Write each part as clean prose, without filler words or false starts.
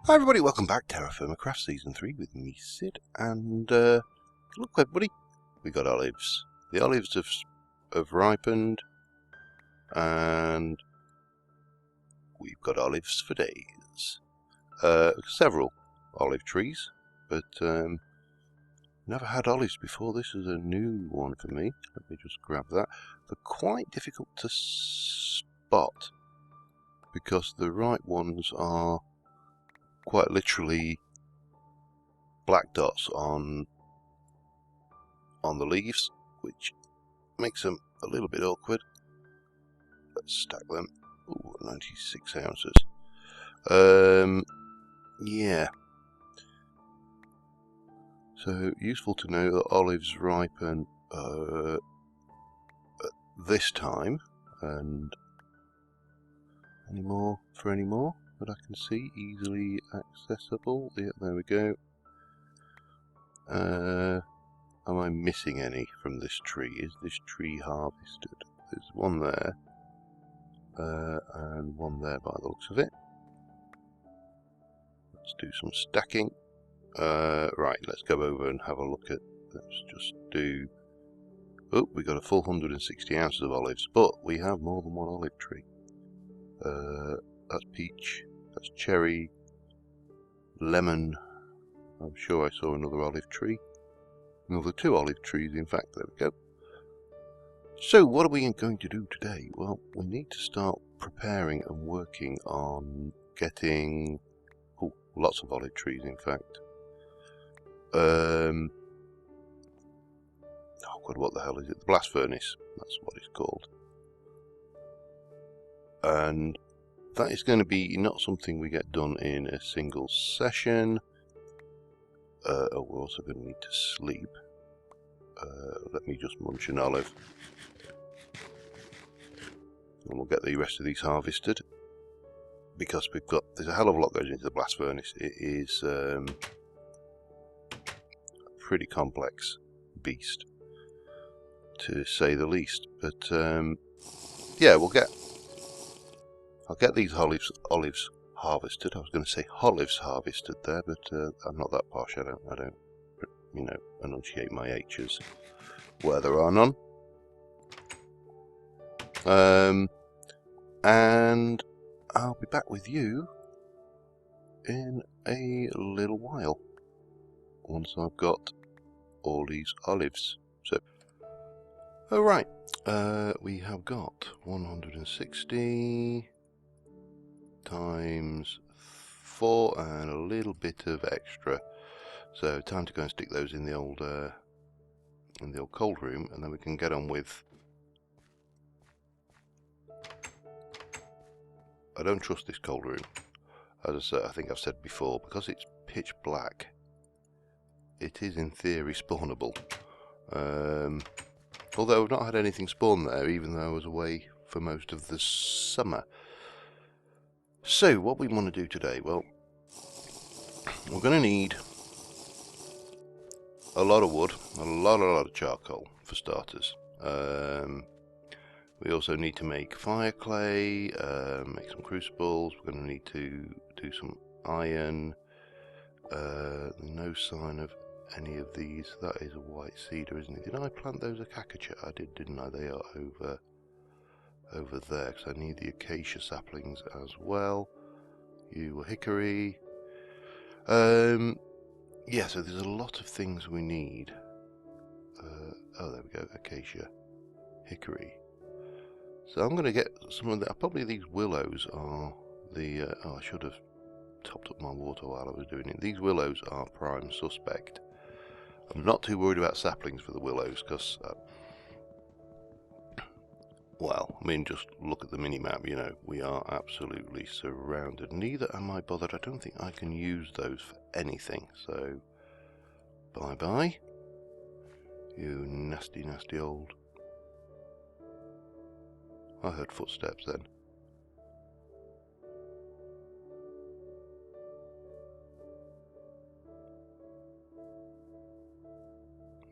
Hi everybody, welcome back. TerraFirmaCraft Season 3 with me, Sid, and look everybody, we got olives. The olives have ripened, and we've got olives for days. Several olive trees, but never had olives before. This is a new one for me. Let me just grab that. They're quite difficult to spot, because the right ones are quite literally black dots on the leaves, which makes them a little bit awkward. Let's stack them. Ooh, 96 ounces. Yeah. So useful to know that olives ripen at this time, and any more that I can see easily accessible. Yeah, there we go. Am I missing any from this tree? Is this tree harvested? There's one there, and one there by the looks of it. Let's do some stacking. Right, let's go over and have a look at. Let's just do. Oh, we got a full 160 ounces of olives, but we have more than one olive tree. That's peach, that's cherry, lemon. I'm sure I saw another olive tree. Another 2 olive trees, in fact. There we go. So, what are we going to do today? Well, we need to start preparing and working on getting lots of olive trees, in fact. Oh God, what the hell is it? The blast furnace. That's what it's called. And that is going to be not something we get done in a single session. We're also going to need to sleep. Let me just munch an olive. And we'll get the rest of these harvested. Because there's a hell of a lot goes into the blast furnace. It is a pretty complex beast, to say the least. But yeah, I'll get these olives harvested. I was going to say olives harvested there, but I'm not that posh. I don't, you know, enunciate my H's where there are none. And I'll be back with you in a little while, once I've got all these olives. So, alright, we have got 160 times 4 and a little bit of extra. So time to go and stick those in the old cold room, and then we can get on with. I don't trust this cold room, as I think I've said before, because it's pitch black. It is in theory spawnable, although I've not had anything spawn there, even though I was away for most of the summer. So what we want to do today, well, we're going to need a lot of wood, a lot of charcoal for starters. We also need to make fire clay, make some crucibles. We're going to need to do some iron. No sign of any of these. That is a white cedar, isn't it? Did I plant those acacia? I did, didn't I? They are over there, because I need the acacia saplings as well. You were hickory. Yeah, so there's a lot of things we need. Oh, there we go. Acacia, hickory. So I'm going to get some of the. Probably these willows are the. Oh, I should have topped up my water while I was doing it. These willows are prime suspect. I'm not too worried about saplings for the willows, because, well, I mean, just look at the mini-map, you know, we are absolutely surrounded. Neither am I bothered. I don't think I can use those for anything, so bye-bye. You nasty, nasty old. I heard footsteps then.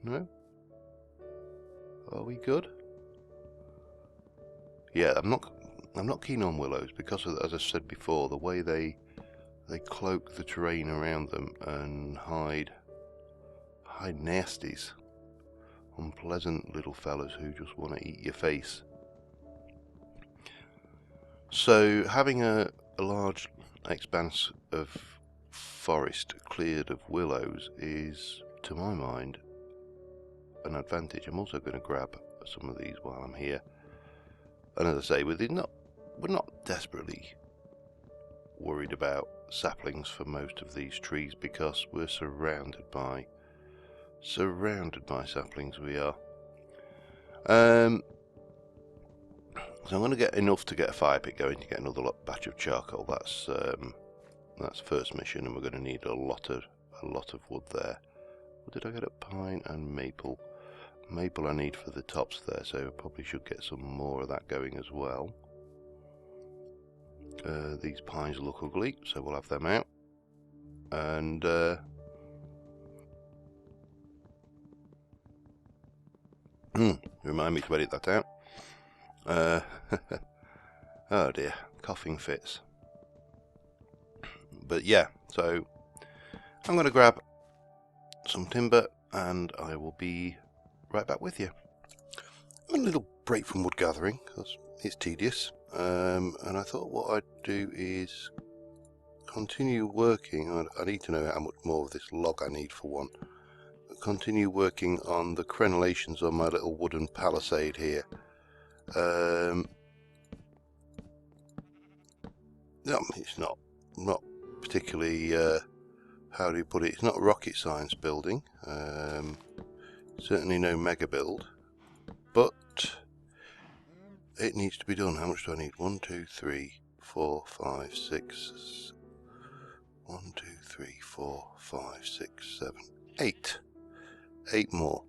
No? Are we good? Yeah, I'm not keen on willows, because, as I said before, the way they they cloak the terrain around them and hide nasties, unpleasant little fellas who just want to eat your face. So having a large expanse of forest cleared of willows is, to my mind, an advantage. I'm also going to grab some of these while I'm here. And as I say, we're not desperately worried about saplings for most of these trees because we're surrounded by saplings. We are. So I'm going to get enough to get a fire pit going to get another batch of charcoal. That's first mission, and we're going to need a lot of wood there. What did I get at? Pine and maple. Maple I need for the tops there, so I probably should get some more of that going as well. These pines look ugly, so we'll have them out. And remind me to edit that out. Oh dear, coughing fits. But yeah, so I'm going to grab some timber and I will be right back with you. A little break from wood gathering because it's tedious, and I thought what I'd do is continue working. I need to know how much more of this log I need for one. Continue working on the crenellations on my little wooden palisade here. No, it's not particularly, how do you put it, it's not rocket science building, certainly no mega build, but it needs to be done. How much do I need? 1, 2, 3, 4, 5, 6, 1, 2, 3, 4, 5, 6, 7, 8. 8 more.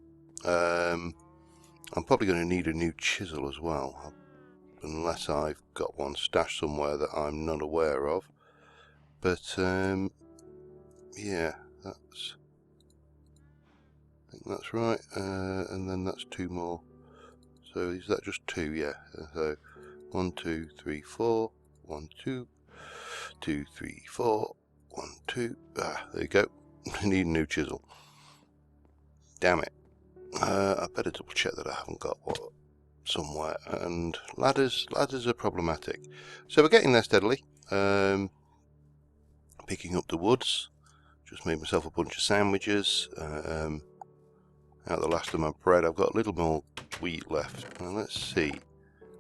I'm probably going to need a new chisel as well, unless I've got one stashed somewhere that I'm not aware of. But yeah, I think that's right. And then that's 2 more. So is that just 2? Yeah. So 1, 2, 3, 4. 1, 2, 2, 3, 4. 1, 2. Ah, there you go. I need a new chisel. Damn it. I better double check that I haven't got one somewhere. And ladders are problematic. So we're getting there steadily. Picking up the woods. Just made myself a bunch of sandwiches. Out the last of my bread. I've got a little more wheat left. Now let's see.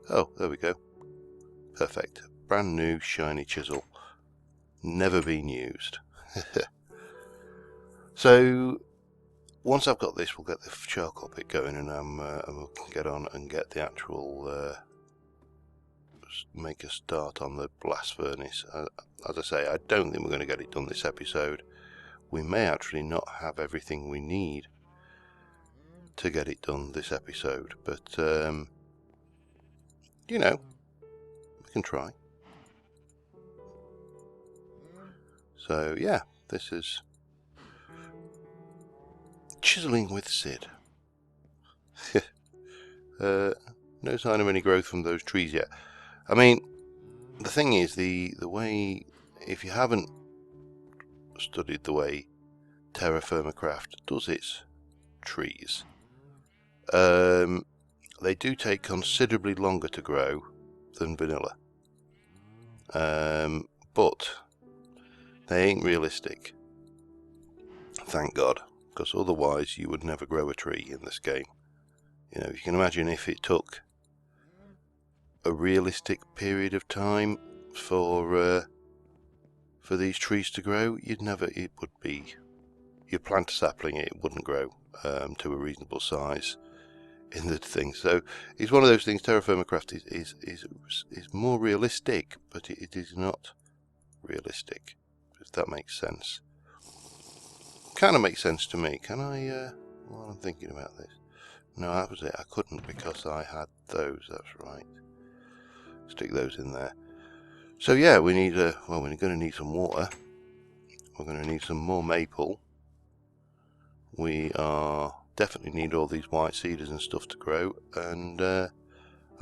Oh, there we go. Perfect. Brand new shiny chisel. Never been used. So once I've got this, we'll get the charcoal pit going, and we'll get on and get the actual make a start on the blast furnace. As I say, I don't think we're going to get it done this episode. We may actually not have everything we need to get it done this episode, but you know, we can try. So yeah, this is chiseling with Sid. No sign of any growth from those trees yet. I mean, the thing is, the way, if you haven't studied the way TerraFirmaCraft does its trees, they do take considerably longer to grow than vanilla, but they ain't realistic, thank God, because otherwise you would never grow a tree in this game. You know, you can imagine if it took a realistic period of time for these trees to grow, you'd plant a sapling, it wouldn't grow to a reasonable size in the thing. So it's one of those things. TerraFirmaCraft is more realistic, but it is not realistic, if that makes sense. Kind of makes sense to me. Can I, while I'm thinking about this? No, that was it. I couldn't because I had those. That's right. Stick those in there. So yeah, we need we're going to need some water. We're going to need some more maple. We definitely need all these white cedars and stuff to grow, and I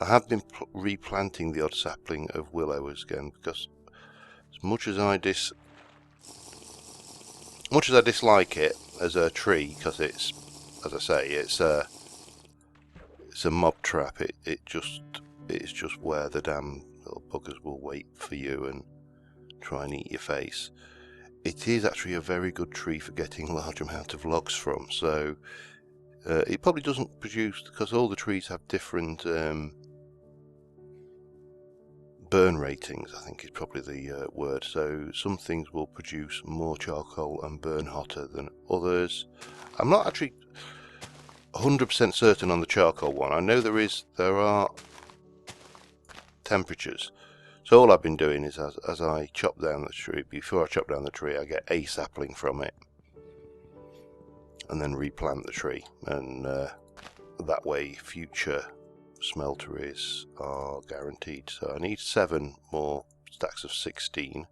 have been replanting the odd sapling of willows again, because as much as I Much as I dislike it as a tree, because it's, as I say, it's a mob trap. It's just where the damn little buggers will wait for you and try and eat your face. It is actually a very good tree for getting a large amount of logs from. So it probably doesn't produce, because all the trees have different burn ratings, I think is probably the word. So some things will produce more charcoal and burn hotter than others. I'm not actually 100% certain on the charcoal one. I know there are temperatures. So all I've been doing is as I chop down the tree, before I chop down the tree, I get a sapling from it and then replant the tree, and that way future smelteries are guaranteed. So I need 7 more stacks of 16.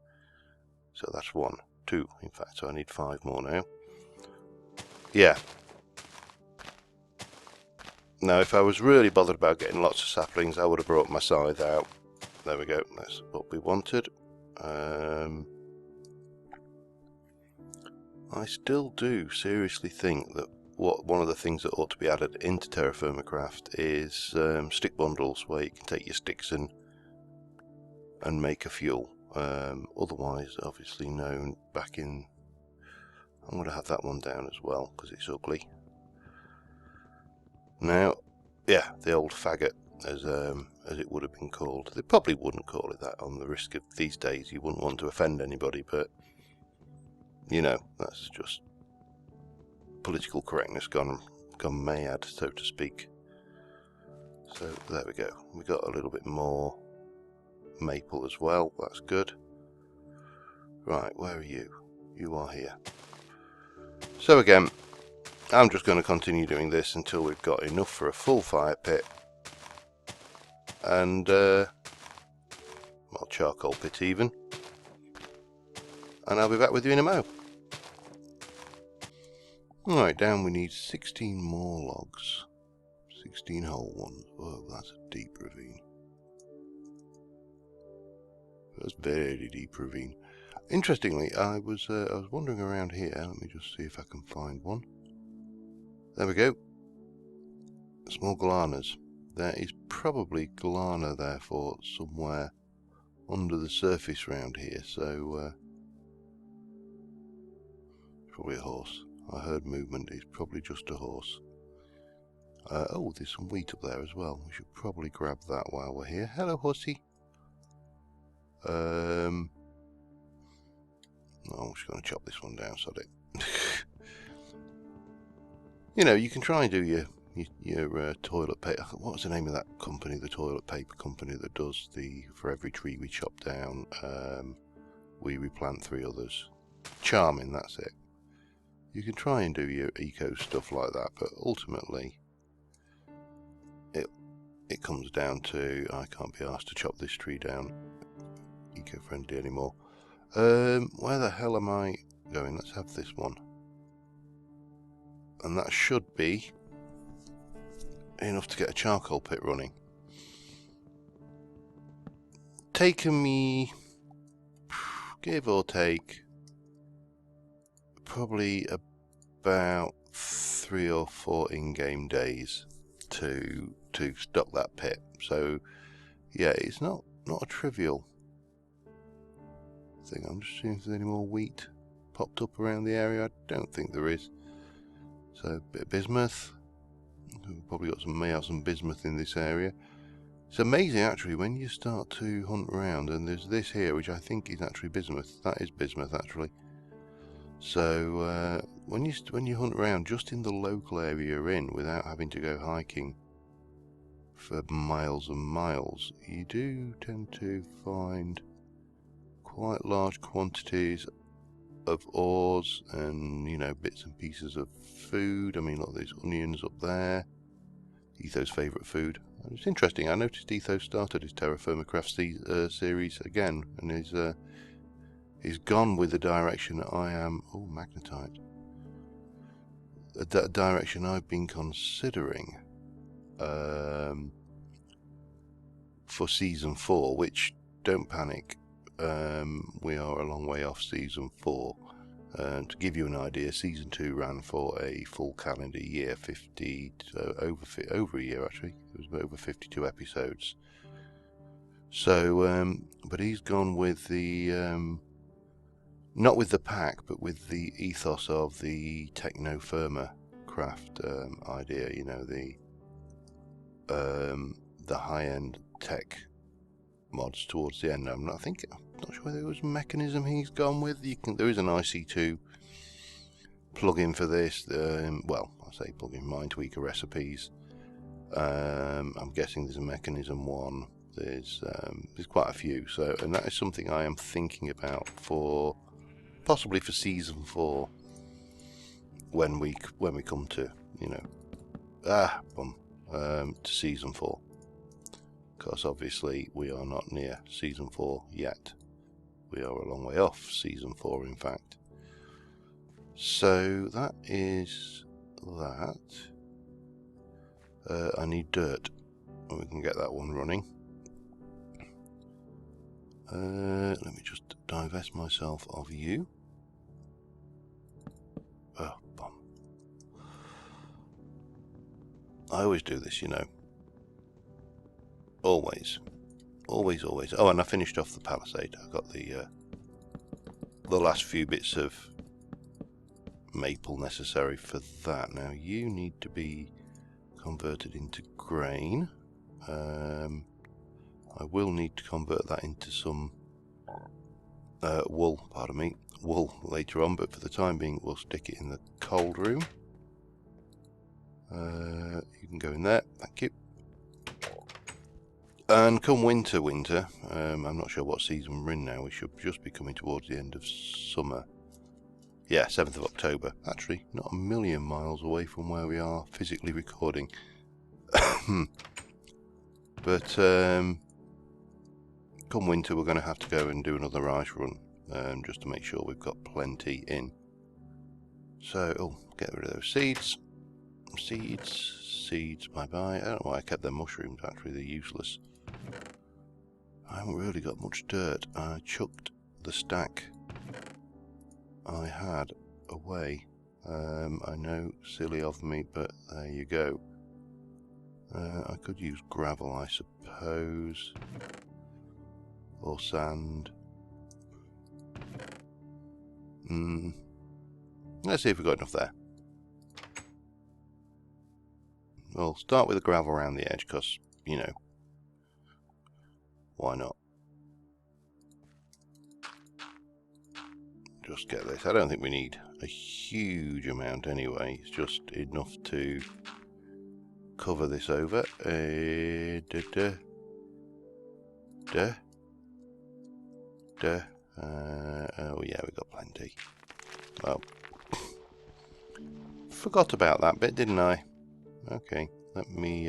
So that's 1, 2 in fact, so I need 5 more now. Yeah. Now if I was really bothered about getting lots of saplings, I would have brought my scythe out. There we go, that's what we wanted. I still do seriously think that one of the things that ought to be added into TerraFirmaCraft is stick bundles, where you can take your sticks and make a fuel. Otherwise, obviously known back in... I'm going to have that one down as well, because it's ugly. Now, yeah, the old faggot, as it would have been called. They probably wouldn't call it that on the risk of these days. You wouldn't want to offend anybody, but you know, that's just political correctness gone mad, so to speak. So there we go. We got a little bit more maple as well. That's good. Right, where are you? You are here. So again, I'm just going to continue doing this until we've got enough for a full fire pit, and well, charcoal pit even, and I'll be back with you in a mo. Right, down we need 16 more logs. 16 whole ones. Oh, that's a deep ravine. That's very deep ravine. Interestingly, I was wandering around here. Let me just see if I can find one. There we go. Small glanas. There is probably glana, therefore, somewhere under the surface round here. So probably a horse. I heard movement. It's probably just a horse. Oh, there's some wheat up there as well. We should probably grab that while we're here. Hello, horsey. I'm just going to chop this one down, sod it. You know, you can try and do your toilet paper. What was the name of that company? The toilet paper company that does for every tree we chop down, we replant 3 others. Charming, that's it. You can try and do your eco stuff like that, but ultimately it comes down to I can't be asked to chop this tree down eco-friendly anymore. Where the hell am I going? Let's have this one. And that should be enough to get a charcoal pit running. Taken me, give or take, probably about 3 or 4 in-game days to stock that pit. So yeah, it's not a trivial thing. I'm just seeing if there's any more wheat popped up around the area. I don't think there is. So a bit of bismuth. We've probably may have some bismuth in this area. It's amazing actually when you start to hunt around, and there's this here which I think is actually bismuth. That is bismuth actually. So when you hunt around just in the local area you're in without having to go hiking for miles and miles, you do tend to find quite large quantities of ores and, you know, bits and pieces of food. I mean, look, there's onions up there. Etho's favourite food. It's interesting, I noticed Etho started his TerraFirmaCraft series again, and he's gone with the direction that I am. Oh, magnetite. That direction I've been considering for season 4, which, don't panic, we are a long way off season 4. And to give you an idea, season 2 ran for a full calendar year, over a year actually. It was over 52 episodes. So, but he's gone with the not with the pack, but with the ethos of the TerraFirmaCraft idea. You know, the high-end tech mods towards the end. I'm not sure whether it was a mechanism he's gone with. There is an IC2 plugin for this. Well, I say plugin, Mindtweaker recipes. I'm guessing there's a mechanism one. There's quite a few. So, and that is something I am thinking about for possibly for season 4 when we come to, you know, to season 4. Because obviously we are not near season 4 yet. We are a long way off season 4, in fact. So that is that. I need dirt. We can get that one running. Let me just divest myself of you. Oh, bomb. I always do this, you know. Always. Always, always. Oh, and I finished off the palisade. I got the last few bits of maple necessary for that. Now, you need to be converted into grain. I will need to convert that into some wool, pardon me, wool later on, but for the time being we'll stick it in the cold room. You can go in there, thank you. And come winter, I'm not sure what season we're in now. We should just be coming towards the end of summer. Yeah, 7th of October. Actually, not a million miles away from where we are physically recording. But come winter, we're going to have to go and do another ice run, just to make sure we've got plenty in. So, oh, get rid of those seeds. Seeds, bye-bye. I don't know why I kept them mushrooms, actually, they're useless. I haven't really got much dirt. I chucked the stack I had away. I know, silly of me, but there you go. I could use gravel, I suppose, or sand. Let's see if we've got enough there. We'll start with the gravel around the edge, because, you know, why not? Just get this. I don't think we need a huge amount anyway. It's just enough to cover this over. Oh yeah, we got plenty. Well, forgot about that bit, didn't I? Okay, let me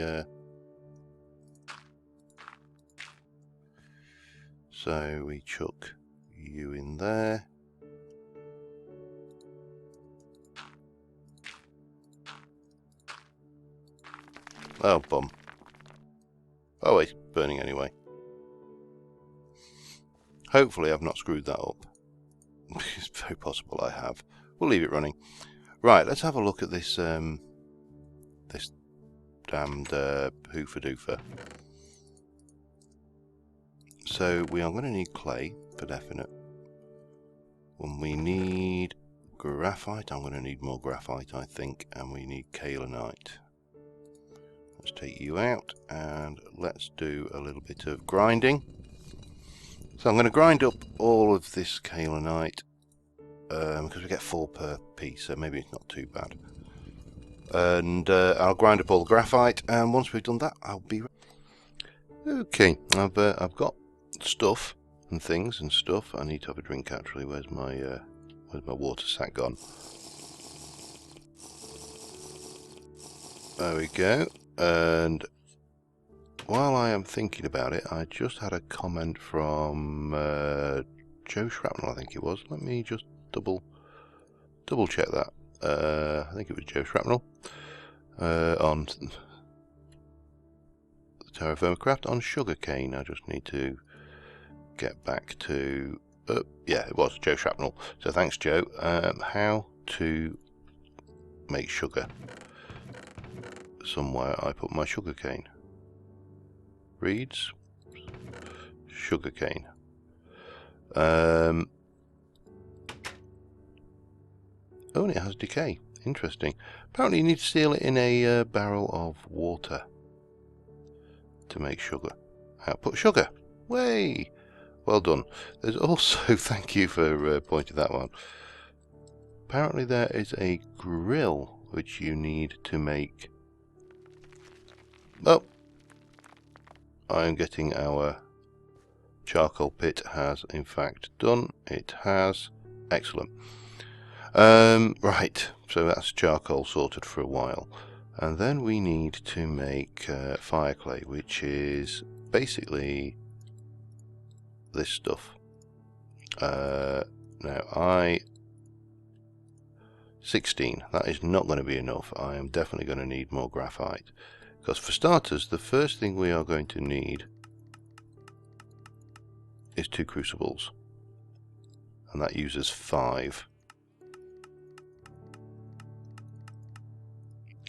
so we chuck you in there. Oh, bum. Oh wait, burning anyway. Hopefully I've not screwed that up. It's very possible I have. We'll leave it running. Right, let's have a look at this this damned hoofer-doofer. So we are going to need clay for definite. When we need graphite, I'm going to need more graphite, I think, and we need kaolinite. Let's take you out and let's do a little bit of grinding. So I'm going to grind up all of this kaolinite because we get 4 per piece, so maybe it's not too bad. And I'll grind up all the graphite, and once we've done that, I'll be okay. I've got stuff and things and stuff. I need to have a drink actually. Where's my water sack gone? There we go. And while I am thinking about it, I just had a comment from Joe Shrapnel, I think it was. Let me just double check that. I think it was Joe Shrapnel on TerraFirmaCraft on sugarcane. I just need to get back to Yeah, it was Joe Shrapnel. So thanks, Joe. How to make sugar. Somewhere I put my sugar cane. Reeds. Sugar cane. Oh, and it has decay. Interesting. Apparently you need to seal it in a barrel of water to make sugar. Output sugar. Way! Well done. There's also, thank you for pointing that one. Apparently there is a grill which you need to make. Oh! I am getting our charcoal pit has in fact done. It has. Excellent. Right, so that's charcoal sorted for a while. And then we need to make fire clay, which is basically this stuff. Now 16, that is not going to be enough. I am definitely going to need more graphite. Because for starters, the first thing we are going to need is 2 crucibles. And that uses 5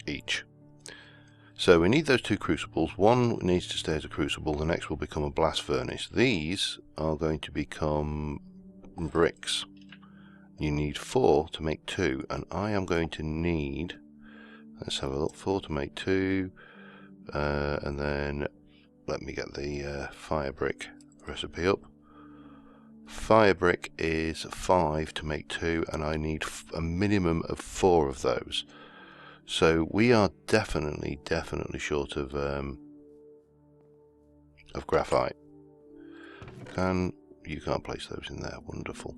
each. So we need those 2 crucibles. One needs to stay as a crucible, the next will become a blast furnace. These are going to become bricks. You need 4 to make 2, and I am going to need, let's have a look, 4 to make 2, and then let me get the fire brick recipe up. Fire brick is 5 to make 2, and I need a minimum of 4 of those. So we are definitely short of graphite. You can't place those in there. Wonderful.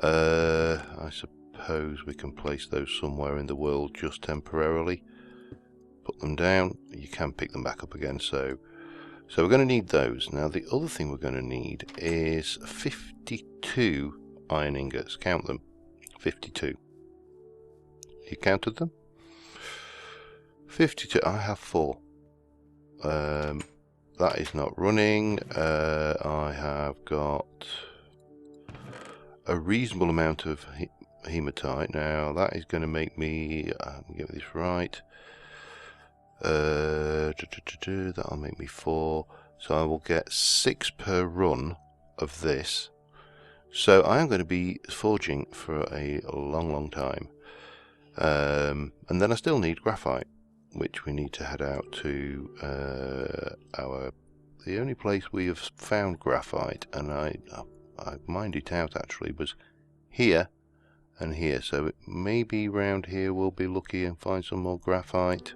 I suppose we can place those somewhere in the world just temporarily. Put them down. You can pick them back up again. So we're going to need those. Now the other thing we're going to need is 52 iron ingots. Count them. 52. You counted them? 52. I have 4. That is not running. I have got a reasonable amount of hematite. Now that is going to make me get this right. That'll make me 4. So I will get 6 per run of this. So I am going to be forging for a long time. And then I still need graphite, which we need to head out to the only place we have found graphite, and I mined it out actually, was here and here. So maybe round here we'll be lucky and find some more graphite.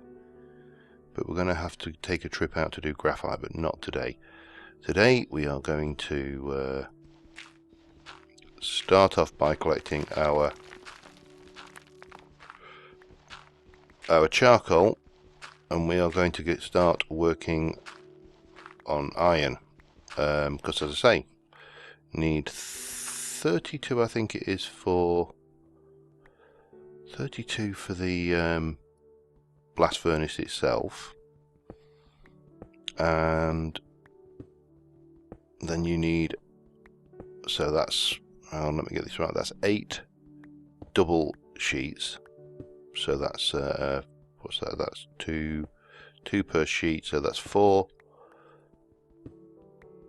But we're going to have to take a trip out to do graphite, but not today. Today we are going to start off by collecting our charcoal, and we are going to start working on iron, because as I say, need 32, I think it is, for 32 for the blast furnace itself, and then you need, so that's, let me get this right, that's 8 double sheets. So that's what's that? That's two per sheet. So that's 4.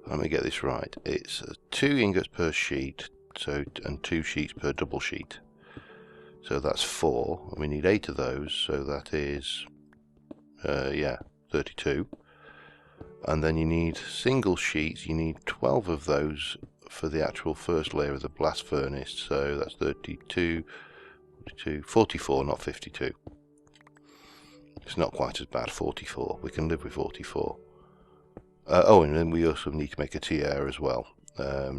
Let me get this right. It's 2 ingots per sheet. So and 2 sheets per double sheet. So that's 4. And we need 8 of those. So that is 32. And then you need single sheets. You need 12 of those for the actual first layer of the blast furnace. So that's 32. 44, not 52. It's not quite as bad, 44. We can live with 44. Oh, and then we also need to make a tier as well,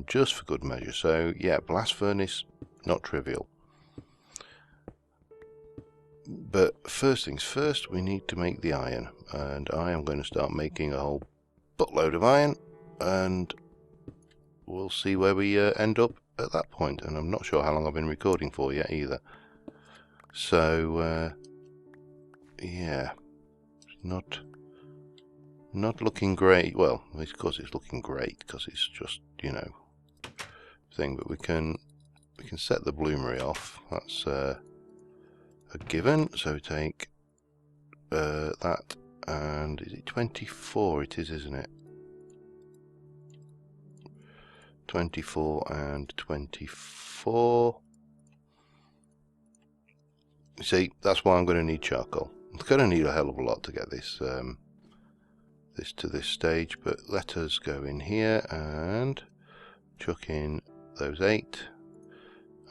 just for good measure. So, yeah, blast furnace, not trivial. But first things first, we need to make the iron. And I am going to start making a whole buttload of iron. And we'll see where we end up at that point. And I'm not sure how long I've been recording for yet either. So, yeah, not looking great. Well, of course it's looking great because it's just, you know, thing, but we can set the bloomery off. That's a given. So we take that, and is it 24? It is, isn't it? 24 and 24. See, that's why I'm going to need charcoal. I'm going to need a hell of a lot to get this this to this stage, but let us go in here and chuck in those 8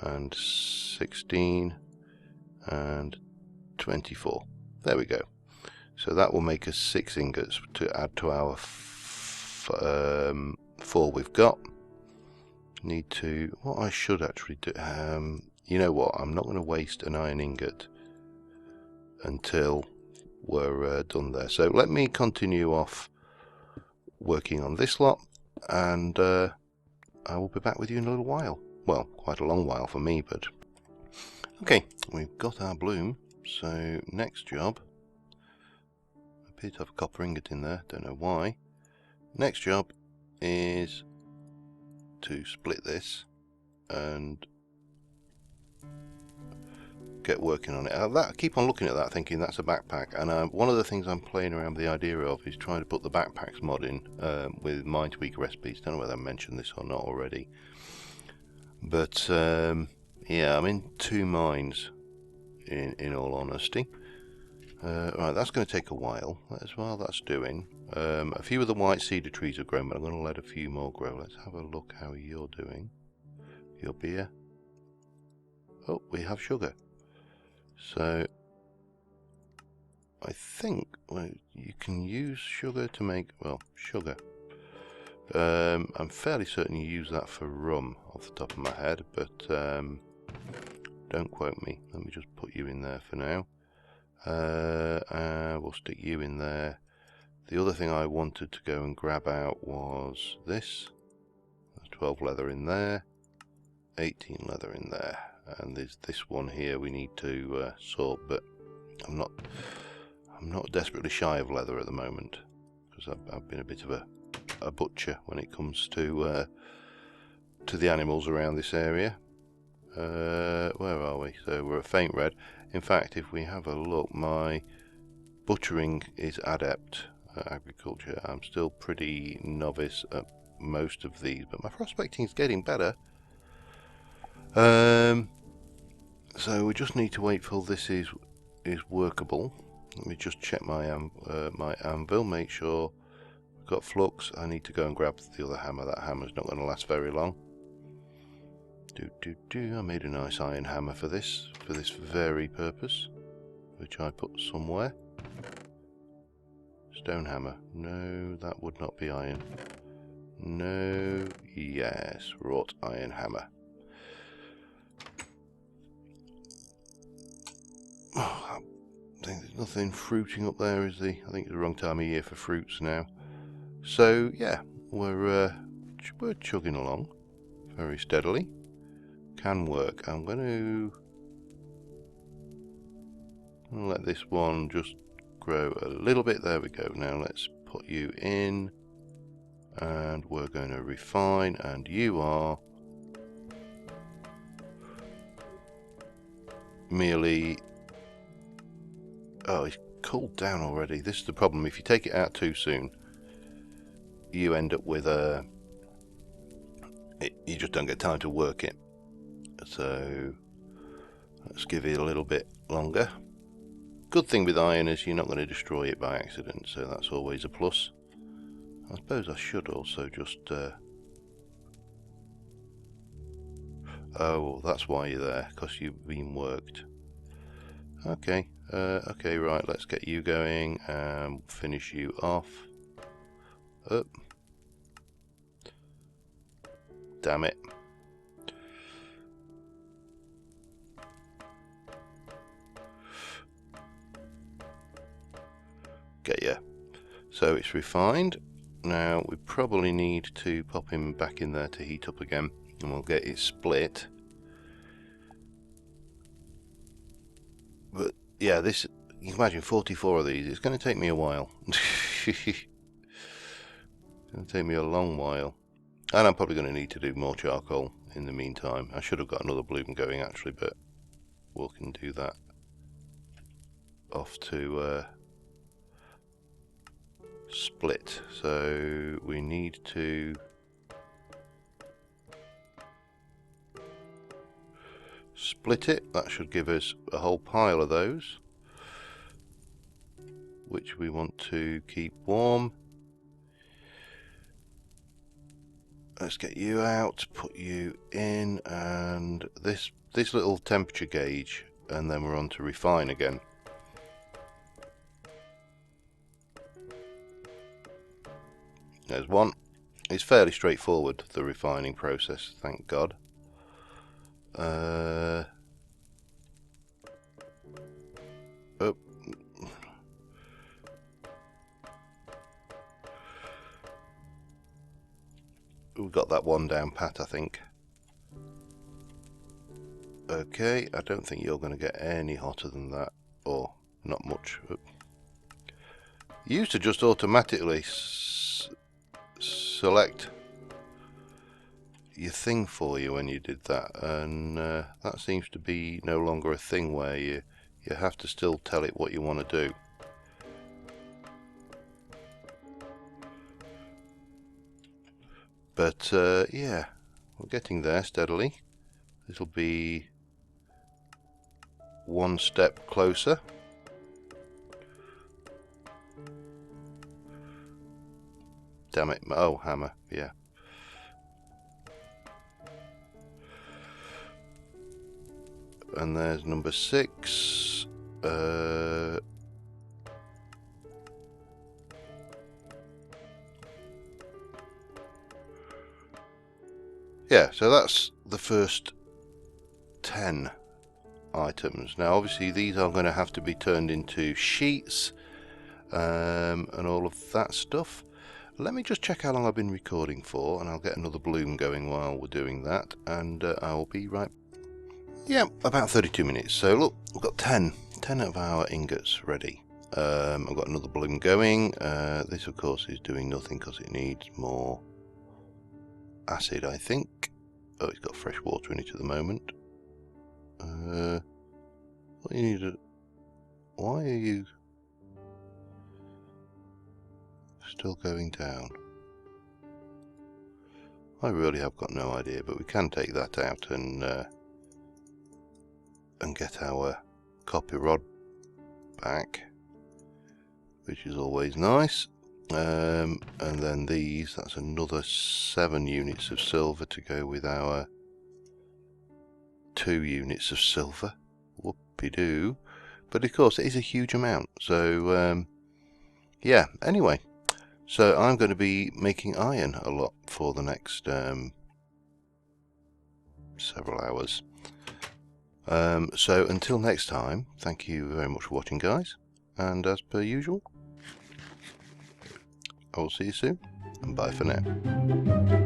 and 16 and 24. There we go. So that will make us 6 ingots to add to our 4 we've got. Need to, what I should actually do, you know what, I'm not going to waste an iron ingot until we're done there. So let me continue off working on this lot, and I will be back with you in a little while. Well, quite a long while for me, but okay, we've got our bloom. So next job, I appear to have a copper ingot in there, don't know why. Next job is to split this and get working on it. I keep on looking at that thinking that's a backpack, and one of the things I'm playing around with the idea of is trying to put the backpacks mod in with Minesweeper recipes. Don't know whether I mentioned this or not already, but yeah, I'm in 2 mines in all honesty. Right, that's going to take a while. While that's doing, a few of the white cedar trees have grown, but I'm going to let a few more grow. Let's have a look how you're doing. Your beer. Oh, we have sugar. So I think, well, you can use sugar to make, well, sugar. I'm fairly certain you use that for rum off the top of my head, but don't quote me. Let me just put you in there for now. We'll stick you in there. The other thing I wanted to go and grab out was this. There's 12 leather in there, 18 leather in there, and there's this one here we need to sort, but I'm not desperately shy of leather at the moment, because I've been a bit of a butcher when it comes to the animals around this area. Where are we? So we're a faint red. In fact, if we have a look, my butchering is adept. Agriculture, I'm still pretty novice at most of these, but my prospecting is getting better. So we just need to wait till this is workable. Let me just check my anvil, make sure we've got flux. I need to go and grab the other hammer. That hammer's not going to last very long. I made a nice iron hammer for this very purpose, which I put somewhere. Stone hammer. No, that would not be iron. No, yes, wrought iron hammer. Oh, I think there's nothing fruiting up there, is there? I think it's the wrong time of year for fruits now. So yeah, we're chugging along very steadily. Can work. I'm going to let this one just grow a little bit. There we go. Now let's put you in, and we're going to refine, and you are merely, oh, it's cooled down already. This is the problem. If you take it out too soon, you end up with you just don't get time to work it. So let's give it a little bit longer. Good thing with iron is you're not going to destroy it by accident, so that's always a plus. I suppose I should also just oh, that's why you're there, because you've been worked. Okay, okay, right, let's get you going and finish you off. Up. Damn it. Get ya. So it's refined. Now we probably need to pop him back in there to heat up again, and we'll get it split. But yeah, this, you can imagine 44 of these. It's going to take me a while. It's going to take me a long while. And I'm probably going to need to do more charcoal in the meantime. I should have got another bloom going actually, but we can do that off to split. So we need to split it. That should give us a whole pile of those, which we want to keep warm. Let's get you out, put you in, and this little temperature gauge, and then we're on to refine again. There's one. It's fairly straightforward, the refining process, thank God. Oh. We've got that one down pat, I think. Okay, I don't think you're going to get any hotter than that, or not much. It used to just automatically select your thing for you when you did that, and that seems to be no longer a thing where you have to still tell it what you want to do. But yeah, we're getting there steadily. It'll be one step closer. Damn it, oh, hammer, yeah. And there's number 6. Yeah, so that's the first 10 items. Now obviously these are going to have to be turned into sheets and all of that stuff. Let me just check how long I've been recording for, and I'll get another bloom going while we're doing that, and I'll be right. Yeah, about 32 minutes. So look, we've got 10 of our ingots ready. I've got another bloom going. This of course is doing nothing because it needs more acid, I think. Oh, it's got fresh water in it at the moment. What you need to... Why are you still going down? I really have got no idea, but we can take that out and get our copper rod back, which is always nice. And then these, that's another 7 units of silver to go with our 2 units of silver. Whoopie-doo. But of course it is a huge amount, so yeah, anyway, so I'm going to be making iron a lot for the next several hours. So until next time, thank you very much for watching, guys, and as per usual, I will see you soon, and bye for now.